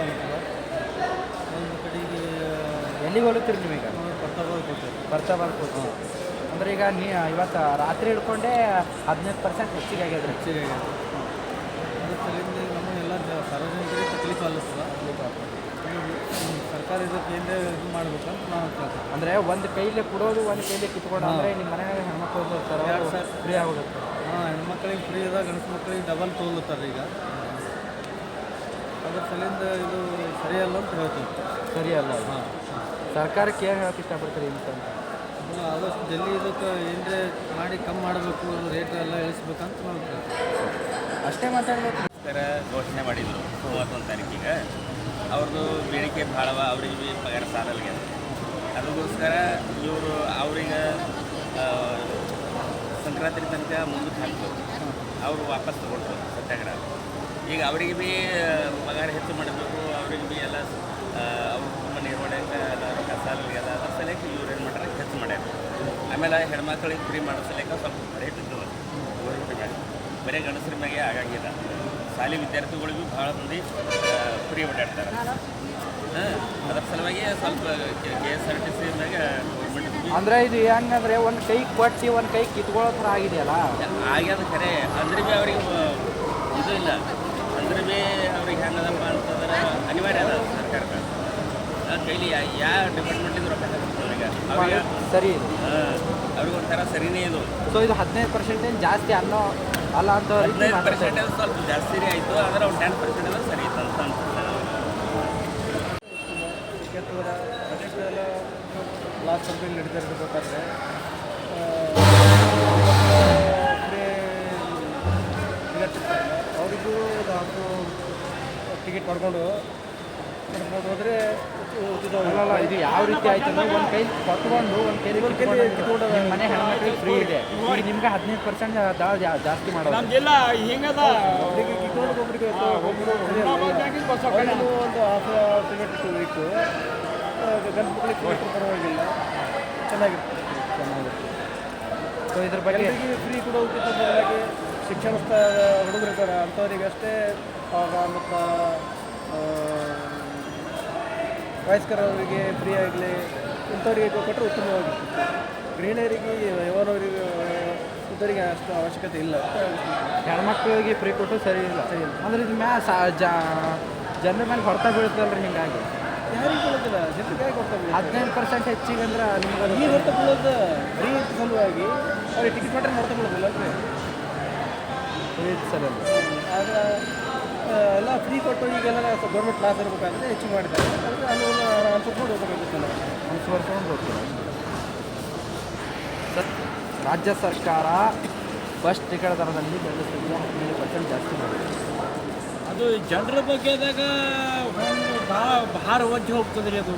ಆಗುತ್ತಲ್ಲ. ಒಂದು ಕಡೆಗೆ ಎಲ್ಲಿಗೆ ಹೋಗುತ್ತೀರಿ ನೀವೀಗ? ಬರ್ತಾ ಬರ್ಬೋದು. ಅಂದ್ರೆ ಈಗ ಇವತ್ತು ರಾತ್ರಿ ಹಿಡ್ಕೊಂಡೆ 15% ಹೆಚ್ಚಿಗೆ ಆಗ್ಯದ್ರಿ. ಹೆಚ್ಚಿಗೆ ಆಗ್ಯದ. ಅದ್ರ ಸಲಿಂದ ನಮಗೆಲ್ಲ ಸಾರ್ವಜನಿಕರಿಗೆ ತಕ್ಲೀಫ್ ಆಗ್ಲತ್ತದ. ಸರ್ಕಾರ ಇದಕ್ಕೆ ಏನೇ ಇದು ಮಾಡ್ಬೇಕಂತ ನಾವು ಕೇಳ್ತೀವಿ. ಅಂದರೆ ಒಂದು ಕೈಲಿ ಕೊಡೋದು ಒಂದು ಕೈಲಿ ಕಿತ್ಕೊಂಡು ಅಂದರೆ ನಿಮ್ಮ ಮನೆಯಾಗ ಹೆಣ್ಮಕ್ಳು ಇರ್ತಾರೆ, ಫ್ರೀ ಆಗೋಗುತ್ತೆ. ಹೆಣ್ಮಕ್ಳಿಗೆ ಫ್ರೀ ಅದ, ಗಂಡಸು ಮಕ್ಕಳಿಗೆ ಡಬಲ್ ತೊಗೊಳ್ತಾರೆ ಈಗ. ಅದ್ರ ಸಲಿಂದ ಇದು ಸರಿಯಲ್ಲ ಅಂತ ಹೇಳ್ತೀವಿ. ಸರಿಯಲ್ಲ. ಸರ್ಕಾರಕ್ಕೆ ಏನು ಹೇಳಕ್ಕೆ ಇಷ್ಟಪಡ್ತೀರಿ ಅಂತಂತ? ಆದಷ್ಟು ಜಲ್ದಿ ಇದಕ್ಕೆ ಏನೇ ಮಾಡಿ ಕಮ್ಮಿ ಮಾಡಬೇಕು, ರೇಟ್ ಎಲ್ಲ ಇಳಿಸ್ಬೇಕಂತ ನಾವು ಅಷ್ಟೇ ಮಾತಾಡಬೇಕು. ಘೋಷಣೆ ಮಾಡಿದರು 31 ತಾರೀಕಿಗೆ. ಅವ್ರದ್ದು ಬೇಡಿಕೆ ಭಾಳವ, ಅವ್ರಿಗೆ ಭೀ ಪಗಾರ ಸಾಲಲ್ಗೆ. ಅದಕ್ಕೋಸ್ಕರ ಇವರು ಅವ್ರಿಗೆ ಸಂಕ್ರಾಂತಿ ತನಕ ಮುಂದಕ್ಕೆ ಹಾಕ್ತರು. ಅವರು ವಾಪಸ್ ತೊಗೊಳ್ತಾರೆ ಸತ್ಯಾಗ್ರಹ. ಈಗ ಅವರಿಗೆ ಭೀ ಪಗಾರ ಹೆಚ್ಚು ಮಾಡಬೇಕು, ಅವ್ರಿಗೆ ಭೀ ಎಲ್ಲ ಅವ್ರ ಕುಟುಂಬ ನಿರ್ವಹಣೆಗೆ ಎಲ್ಲ ರೊಕ್ಕ ಸಾಲಲ್ಗೆ ಎಲ್ಲ ಅದ್ರ ಸಲಕ್ಕೆ ಇವ್ರು ಏನು ಮಾಡ್ತಾರೆ ಹೆಚ್ಚು ಮಾಡ್ಯಾರ. ಆಮೇಲೆ ಹೆಣ್ಮಕ್ಳಿಗೆ ಫ್ರೀ ಮಾಡೋ ಸಲಕ್ಕೆ ಸ್ವಲ್ಪ ರೇಟ್ ಇರ್ತದೆ ಗೌರ್ಮೆಂಟ್ ಮೇಲೆ, ಬರೀ ಗಂಡಸ್ರ ಮ್ಯಾಗೆ ಆಗಾಗಿಲ್ಲ. ಶಾಲೆ ವಿದ್ಯಾರ್ಥಿಗಳಿಗೂ ಭಾಳ ಮಂದಿ ಫ್ರೀ ಓಡಾಡ್ತಾರೆ. ಅದರ ಸಲುವಾಗಿ ಸ್ವಲ್ಪ KSRTC ಮ್ಯಾಗ ಗೌರ್ಮೆಂಟ್ ಅಂದರೆ ಇದು ಹೆಂಗಂದ್ರೆ ಒಂದು ಕೈ ಕೊಟ್ಟು ಒಂದು ಕೈ ಕಿತ್ಕೊಳ್ಳೋ ಥರ ಆಗಿದೆಯಲ್ಲ. ಆಗ್ಯದ ಖರೆ. ಅಂದ್ರೆ ಭೀ ಅವ್ರಿಗೆ ಇದು ಇಲ್ಲ. ಅಂದ್ರೆ ಭೀ ಅವ್ರಿಗೆ ಹೆಂಗದಪ್ಪ ಅಂತಂದ್ರೆ ಅನಿವಾರ್ಯ ಅದ ಸರ್ಕಾರಕ್ಕೆ. ಕೈಲಿ ಯಾವ ಡಿಪಾರ್ಟ್ಮೆಂಟಿಂದ ರೊಕ್ಕ ಅವ್ರಿಗೆ ಸರಿ ಅವ್ರಿಗೆ ಒಂಥರ ಸರಿನೇ ಇದು. ಸೊ ಇದು 15% ಜಾಸ್ತಿ ಅನ್ನೋ ಅಲ್ಲ ಅಂತ 15% ಸ್ವಲ್ಪ ಜಾಸ್ತಿನೇ ಆಯಿತು. ಆದರೆ ಒಂದು 10% ಸರಿ ಇತ್ತು ಅಂತ ಅನ್ಸುತ್ತೆ. ಬಜೆಟ್ ಎಲ್ಲ ಲಾಸ್ಟ್ ಕಂಪನಿ ನಡೀತಿರ್ಬೇಕಾದ್ರೆ ಅವರಿಗೂ ನಾವು ಟಿಕೆಟ್ ಮಾಡ್ಕೊಂಡು ಹೋದರೆ ಅಲ್ಲ, ಇದು ಯಾವ ರೀತಿ ಆಯ್ತು ಅಂದ್ರೆ ಒಂದು ಕೈ ಕೊಟ್ಕೊಂಡು ಒಂದು ಕೈಲಿ ಕಿತ್ಕೊಂಡು ಮನೆ ಹೆಣ್ಮಕ್ಳಿಗೆ ಫ್ರೀ ಇದೆ. ಈಗ ನಿಮ್ಗೆ 15% ಜಾಸ್ತಿ ಮಾಡೋದು ನಮ್ದೆಲ್ಲ ಹಿಂಗದ. ಒಬ್ಬರಿಗೆ ಕಿತ್ಕೊಂಡು ಒಬ್ಬರಿಗೆ ಒಂದು ಹಾಫ್ ಟಿಕೆಟ್ ಇಟ್ಟು ಗಂಡು ಮಕ್ಕಳಿಗೆ ಟಿಕೆಟ್ ಪರವಾಗಿಲ್ಲ, ಚೆನ್ನಾಗಿರುತ್ತೆ. ಸೊ ಇದ್ರ ಬಗ್ಗೆ ಫ್ರೀ ಕೊಡೋದಕ್ಕಿಂತ ಬದಲಾಗಿ ಶಿಕ್ಷಣ ಹುಡುಗರಿದ್ದಾರೆ ಅಂಥವ್ರಿಗೆ ಅಷ್ಟೇ ಮತ್ತು ವಯಸ್ಕರವರಿಗೆ ಫ್ರೀ ಆಗಲಿ ಇಂಥವ್ರಿಗೆ ಕೊಟ್ಟರೆ ಉತ್ತಮವಾಗಿರ್ತದೆ. ಗೃಹಿಣಿಯರಿಗೆ ಯವನವರಿಗೆ ಇಂಥವರಿಗೆ ಅಷ್ಟು ಅವಶ್ಯಕತೆ ಇಲ್ಲ. ಹೆಣ್ಮಕ್ಳಿಗೆ ಫ್ರೀ ಕೊಟ್ಟು ಸರಿ ಇಲ್ಲ. ಅಂದ್ರೆ ಇದು ಜನರ ಮೇಲೆ ಹೊರತ ಬೀಳುತ್ತಲ್ರಿ. ಹಿಂಗಾಗಿ ಯಾರಿಗೆ ಕೊಡೋದಿಲ್ಲ, ಜನರಿಗೆ ಯಾಕೆ ಕೊಡ್ತಾರೆ? 15% ಹೆಚ್ಚಿಗೆ ಅಂದ್ರೆ ನಿಮ್ಗೆ ಈ ಹೊರತ ಬೀಳೋದು ಫ್ರೀ ಸಲುವಾಗಿ ಅವ್ರಿಗೆ ಟಿಕೆಟ್ ಮಾಡಿದ್ರೆ ಹೊರತ ಬೀಳೋದಿಲ್ಲ ಅಲ್ರಿ. ಸರಿ ಆದರೆ ಎಲ್ಲ ಫ್ರೀ ಕೊಟ್ಟು ಈಗೆಲ್ಲ ಗೌರ್ಮೆಂಟ್ ಕ್ಲಾಸ್ ಇರಬೇಕಾದ್ರೆ ಹೆಚ್ಚಿಗೆ ಮಾಡಿದ್ದಾರೆ. ಅಂದರೆ ಅನುಕೂಲ ಅನ್ಸ್ಕೊಂಡು ಹೋಗಬೇಕಾಗುತ್ತಲ್ಲ, ಅನುಸರಿಸ್ಕೊಂಡು ಹೋಗ್ತೀವಿ. ರಾಜ್ಯ ಸರ್ಕಾರ ಬಸ್ ಟಿಕೆಟ್ ದರದಲ್ಲಿ 15% ಜಾಸ್ತಿ ಮಾಡಿದೆ. ಅದು ಜನರ ಬಗ್ಗೆದಾಗ ಒಂದು ಭಾಳ ಭಾರ ಒಜ್ಜಿ ಹೋಗ್ತದೆ ರೀ ಅದು.